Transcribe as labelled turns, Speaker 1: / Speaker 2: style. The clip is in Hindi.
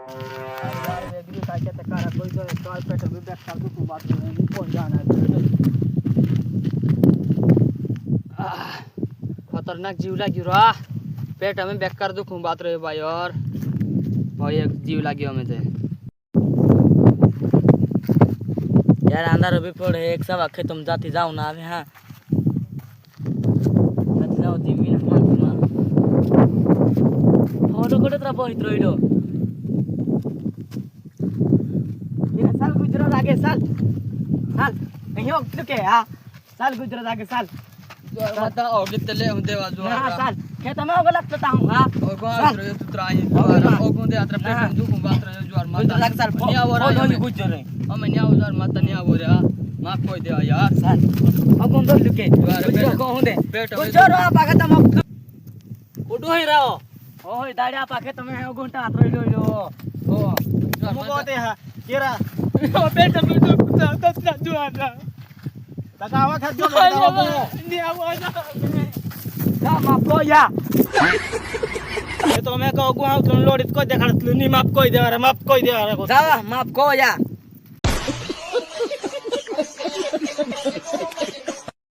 Speaker 1: यार एग्री काके त कारा कोई तो काल पेट में बैठ कर तू बात नहीं पहुंच जाना है। खतरनाक जीव लाग्यो रा पेट में बेकार दुखू बात रहे भाई और भाई एक जीव लाग्यो हमें ते
Speaker 2: यार अंधार भी पड़े एक सब आखे तुम जाती जाओ ना अभी हाँ जाती जाओ तीन मिनट मान तुम्हारा फोटो कोटे तरह बहुत रोइडो
Speaker 1: ये साल गुजरा आगे साल साल नहीं हो के हां साल गुजरा आगे साल
Speaker 3: मत ओगे तले हम देवा जो
Speaker 1: हां साल खेत में ओगे लगता हूं हां
Speaker 3: ओगो आत्रो तू त्राई द्वारा ओगो दे आत्रो पेट दुखू बात रहे ज्वार मत
Speaker 1: लग साल
Speaker 3: निया हो रहा है
Speaker 1: गुजरे
Speaker 3: हम निया उधर मत निया हो रहा माफ कोई दे यार
Speaker 1: साल अब कौन दो लुके गुजरा को होंदे गुजरा पाके तम उडो ही रहो ओय दाड़िया पाके तमे गुंटा आत्रो लो ओ
Speaker 3: मु
Speaker 1: बोते हा केरा
Speaker 3: पेट में दुखू ता ज्वार
Speaker 1: लगावा खा जो
Speaker 3: निया हो ना
Speaker 1: ना माफ को या ये तो मैं को गुआ तुम लोडित को देखात नी माफ कोई दे रे माफ कोई दे रे जा माफ को या